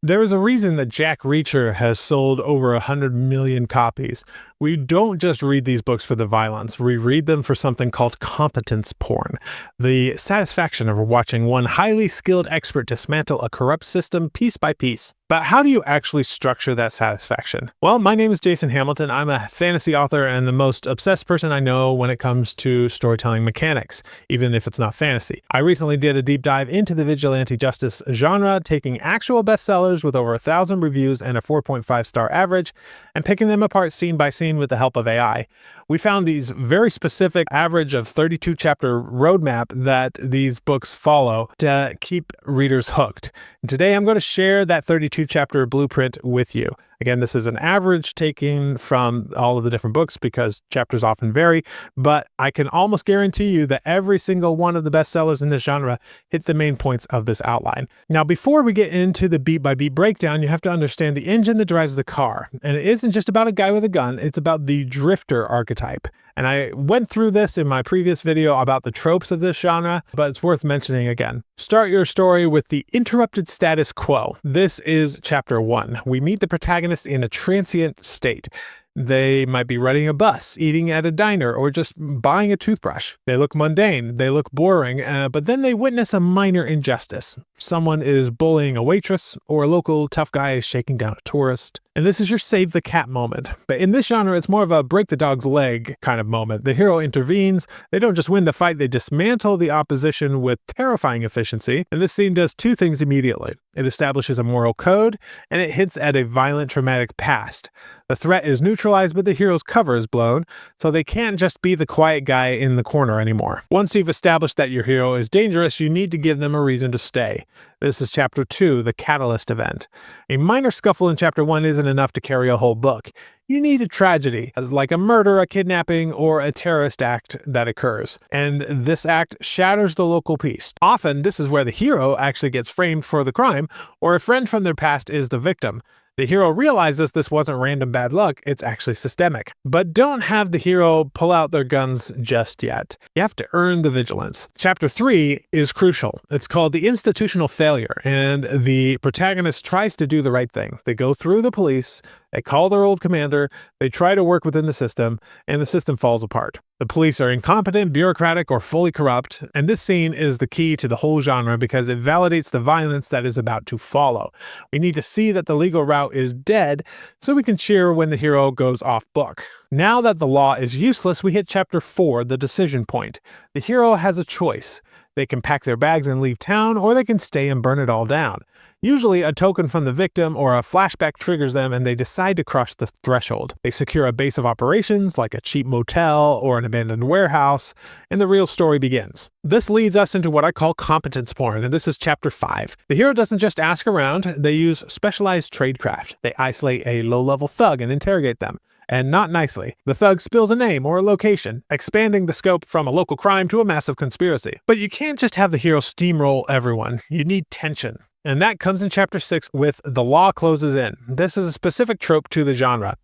There is a reason that Jack Reacher has sold over 100 million copies. We don't just read these books for the violence. We read them for something called competence porn, the satisfaction of watching one highly skilled expert dismantle a corrupt system piece by piece. But how do you actually structure that satisfaction? Well, my name is Jason Hamilton. I'm a fantasy author and the most obsessed person I know when it comes to storytelling mechanics, even if it's not fantasy. I recently did a deep dive into the vigilante justice genre, taking actual bestsellers with over 1,000 reviews and a 4.5-star average, and picking them apart scene by scene with the help of AI. We found these very specific average of 32 chapter roadmap that these books follow to keep readers hooked. And today I'm going to share that 32 chapter blueprint with you. Again, this is an average taken from all of the different books because chapters often vary, but I can almost guarantee you that every single one of the bestsellers in this genre hit the main points of this outline. Now, before we get into the beat by beat breakdown, you have to understand the engine that drives the car. And it isn't just about a guy with a gun, it's about the drifter archetype. And I went through this in my previous video about the tropes of this genre, but it's worth mentioning again. Start your story with the interrupted status quo. This is chapter 1. We meet the protagonist in a transient state. They might be riding a bus, eating at a diner, or just buying a toothbrush. They look mundane, they look boring, but then they witness a minor injustice. Someone is bullying a waitress, or a local tough guy is shaking down a tourist. And this is your save the cat moment. But in this genre, it's more of a break the dog's leg kind of moment. The hero intervenes. They don't just win the fight, they dismantle the opposition with terrifying efficiency. And this scene does two things immediately. It establishes a moral code, and it hints at a violent, traumatic past. The threat is neutralized, but the hero's cover is blown, so they can't just be the quiet guy in the corner anymore. Once you've established that your hero is dangerous, you need to give them a reason to stay. This is chapter 2, the catalyst event. A minor scuffle in chapter 1 isn't enough to carry a whole book. You need a tragedy, like a murder, a kidnapping, or a terrorist act that occurs. And this act shatters the local peace. Often, this is where the hero actually gets framed for the crime, or a friend from their past is the victim. The hero realizes this wasn't random bad luck, it's actually systemic. But don't have the hero pull out their guns just yet. You have to earn the vigilance. Chapter 3 is crucial. It's called the institutional failure, and the protagonist tries to do the right thing. They go through the police, they call their old commander, they try to work within the system, and the system falls apart. The police are incompetent, bureaucratic, or fully corrupt, and this scene is the key to the whole genre because it validates the violence that is about to follow. We need to see that the legal route is dead so we can cheer when the hero goes off book. Now that the law is useless, we hit chapter 4, the decision point. The hero has a choice. They can pack their bags and leave town, or they can stay and burn it all down. Usually a token from the victim or a flashback triggers them and they decide to cross the threshold. They secure a base of operations like a cheap motel or an abandoned warehouse, and the real story begins. This leads us into what I call competence porn, and this is chapter 5. The hero doesn't just ask around, they use specialized tradecraft. They isolate a low-level thug and interrogate them. And not nicely. The thug spills a name or a location, expanding the scope from a local crime to a massive conspiracy. But you can't just have the hero steamroll everyone. You need tension. And that comes in chapter 6 with The Law Closes In. This is a specific trope to the genre.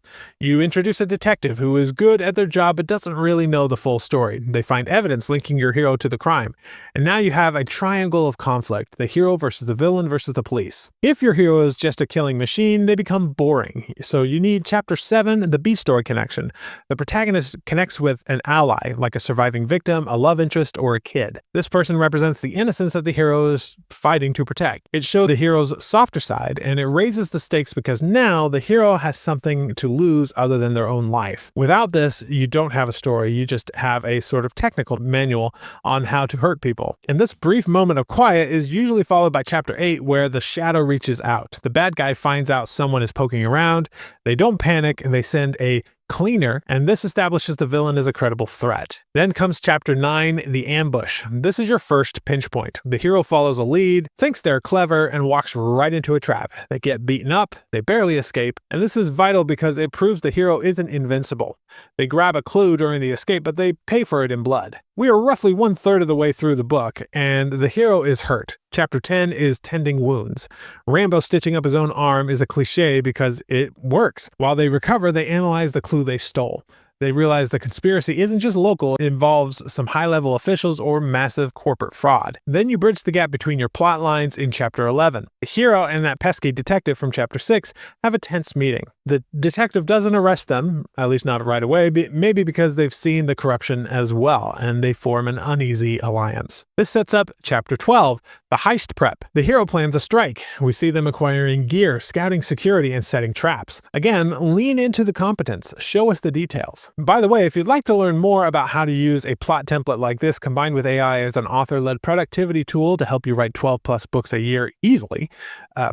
You introduce a detective who is good at their job but doesn't really know the full story. They find evidence linking your hero to the crime. And now you have a triangle of conflict, the hero versus the villain versus the police. If your hero is just a killing machine, they become boring. So you need chapter 7, the B-story connection. The protagonist connects with an ally, like a surviving victim, a love interest, or a kid. This person represents the innocence that the hero is fighting to protect. It shows the hero's softer side, and it raises the stakes because now the hero has something to lose other than their own life. Without this, you don't have a story, you just have a sort of technical manual on how to hurt people. And this brief moment of quiet is usually followed by chapter 8, where the shadow reaches out. The bad guy finds out someone is poking around, they don't panic, and they send a cleaner, and this establishes the villain as a credible threat. Then comes chapter 9, the ambush. This is your first pinch point. The hero follows a lead, thinks they're clever, and walks right into a trap. They get beaten up, they barely escape, and this is vital because it proves the hero isn't invincible. They grab a clue during the escape, but they pay for it in blood. We are roughly 1/3 of the way through the book, and the hero is hurt. Chapter 10 is tending wounds. Rambo stitching up his own arm is a cliche because it works. While they recover, they analyze the clue they stole. They realize the conspiracy isn't just local, it involves some high-level officials or massive corporate fraud. Then you bridge the gap between your plot lines in Chapter 11. The hero and that pesky detective from Chapter 6 have a tense meeting. The detective doesn't arrest them, at least not right away, maybe because they've seen the corruption as well, and they form an uneasy alliance. This sets up Chapter 12, the heist prep. The hero plans a strike. We see them acquiring gear, scouting security, and setting traps. Again, lean into the competence. Show us the details. By the way, if you'd like to learn more about how to use a plot template like this combined with AI as an author-led productivity tool to help you write 12+ books a year easily,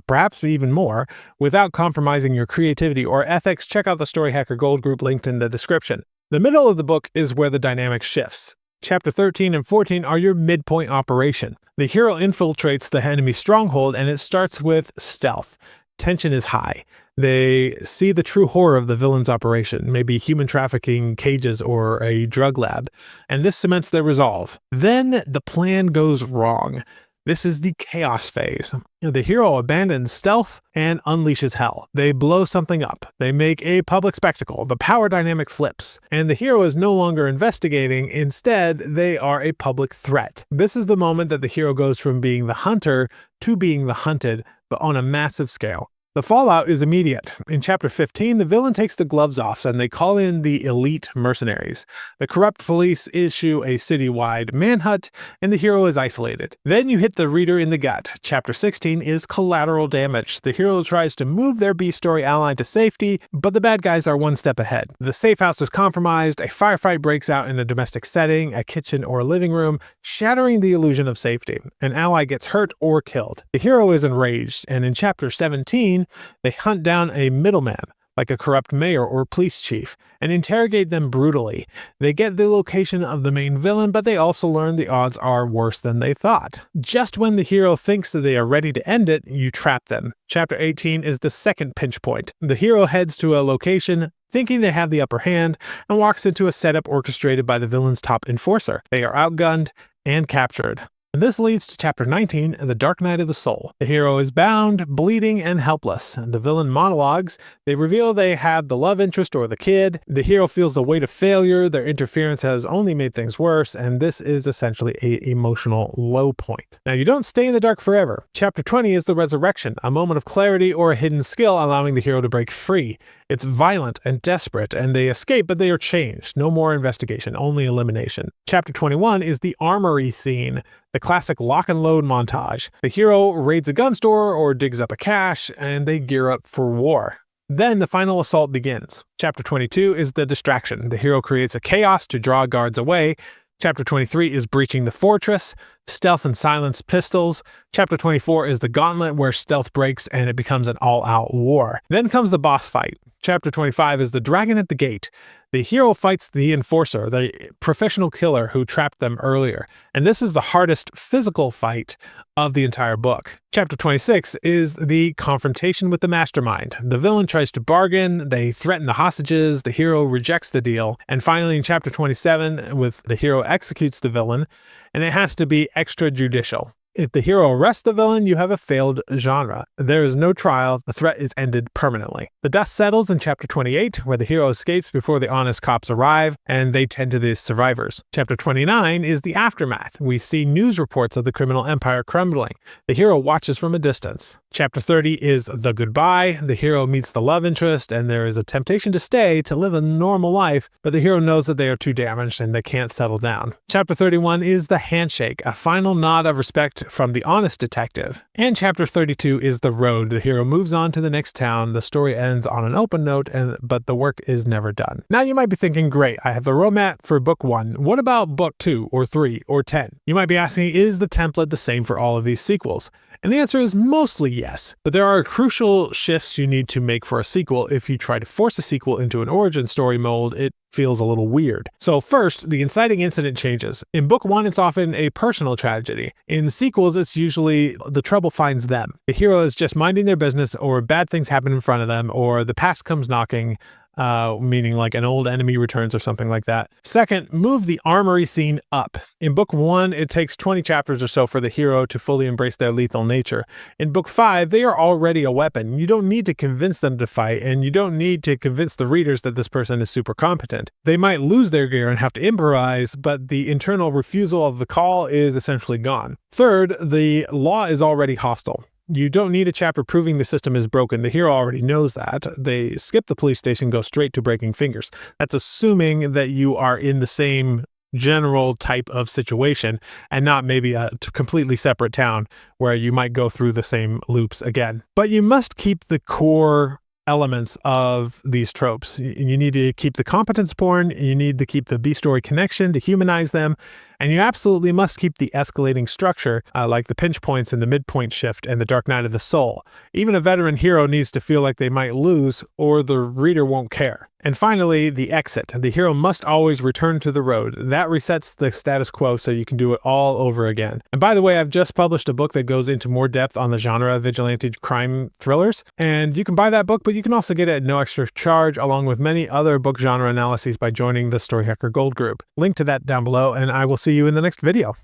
perhaps even more, without compromising your creativity or ethics, check out the Story Hacker Gold group linked in the description. The middle of the book is where the dynamic shifts. Chapter 13 and 14 are your midpoint operation. The hero infiltrates the enemy stronghold, and it starts with stealth. Tension is high. They see the true horror of the villain's operation, maybe human trafficking cages or a drug lab, and this cements their resolve. Then the plan goes wrong. This is the chaos phase. The hero abandons stealth and unleashes hell. They blow something up. They make a public spectacle. The power dynamic flips. And the hero is no longer investigating. Instead, they are a public threat. This is the moment that the hero goes from being the hunter to being the hunted, but on a massive scale. The fallout is immediate. In Chapter 15, the villain takes the gloves off and they call in the elite mercenaries. The corrupt police issue a citywide manhunt, and the hero is isolated. Then you hit the reader in the gut. Chapter 16 is collateral damage. The hero tries to move their B-story ally to safety, but the bad guys are one step ahead. The safe house is compromised, a firefight breaks out in a domestic setting, a kitchen or living room, shattering the illusion of safety. An ally gets hurt or killed. The hero is enraged, and in Chapter 17, they hunt down a middleman, like a corrupt mayor or police chief, and interrogate them brutally. They get the location of the main villain, but they also learn the odds are worse than they thought. Just when the hero thinks that they are ready to end it, you trap them. Chapter 18 is the second pinch point. The hero heads to a location thinking they have the upper hand and walks into a setup orchestrated by the villain's top enforcer. They are outgunned and captured. And this leads to Chapter 19, The Dark Night of the Soul. The hero is bound, bleeding, and helpless. The villain monologues. They reveal they have the love interest or the kid. The hero feels the weight of failure. Their interference has only made things worse, and this is essentially an emotional low point. Now, you don't stay in the dark forever. Chapter 20 is the resurrection, a moment of clarity or a hidden skill allowing the hero to break free. It's violent and desperate, and they escape, but they are changed. No more investigation, only elimination. Chapter 21 is the armory scene, the classic lock and load montage. The hero raids a gun store or digs up a cache, and they gear up for war. Then the final assault begins. Chapter 22 is the distraction. The hero creates a chaos to draw guards away. Chapter 23 is breaching the fortress, stealth and silence pistols. Chapter 24 is the gauntlet where stealth breaks and it becomes an all-out war. Then comes the boss fight. Chapter 25 is the dragon at the gate. The hero fights the enforcer, the professional killer who trapped them earlier. And this is the hardest physical fight of the entire book. Chapter 26 is the confrontation with the mastermind. The villain tries to bargain, they threaten the hostages, the hero rejects the deal. And finally in Chapter 27, the hero executes the villain, and it has to be extrajudicial. If the hero arrests the villain, you have a failed genre. There is no trial, the threat is ended permanently. The dust settles in Chapter 28, where the hero escapes before the honest cops arrive, and they tend to the survivors. Chapter 29 is the aftermath. We see news reports of the criminal empire crumbling. The hero watches from a distance. Chapter 30 is the goodbye. The hero meets the love interest, and there is a temptation to stay, to live a normal life, but the hero knows that they are too damaged and they can't settle down. Chapter 31 is the handshake, a final nod of respect from the honest detective. And Chapter 32 is the road. The hero moves on to the next town. The story ends on an open note, but the work is never done. Now you might be thinking, great, I have the roadmap for book 1. What about book 2 or 3 or 10? You might be asking, is the template the same for all of these sequels? And the answer is mostly yes, but there are crucial shifts you need to make for a sequel. If you try to force a sequel into an origin story mold, it feels a little weird. So first, the inciting incident changes. In book 1, it's often a personal tragedy. In sequels, it's usually the trouble finds them. The hero is just minding their business, or bad things happen in front of them, or the past comes knocking. meaning like an old enemy returns or something like that. Second, move the armory scene up. In book 1, it takes 20 chapters or so for the hero to fully embrace their lethal nature. In book 5, they are already a weapon. You don't need to convince them to fight, and you don't need to convince the readers that this person is super competent. They might lose their gear and have to improvise, but the internal refusal of the call is essentially gone. Third, the law is already hostile. You don't need a chapter proving the system is broken. The hero already knows that. They skip the police station, go straight to breaking fingers. That's assuming that you are in the same general type of situation and not maybe a completely separate town where you might go through the same loops again. But you must keep the core elements of these tropes. You need to keep the competence porn, you need to keep the B-story connection to humanize them, and you absolutely must keep the escalating structure, like the pinch points and the midpoint shift and the dark night of the soul. Even a veteran hero needs to feel like they might lose, or the reader won't care. And finally, the exit. The hero must always return to the road. That resets the status quo so you can do it all over again. And by the way, I've just published a book that goes into more depth on the genre of vigilante crime thrillers. And you can buy that book, but you can also get it at no extra charge, along with many other book genre analyses by joining the Story Hacker Gold group. Link to that down below, and I will see you in the next video.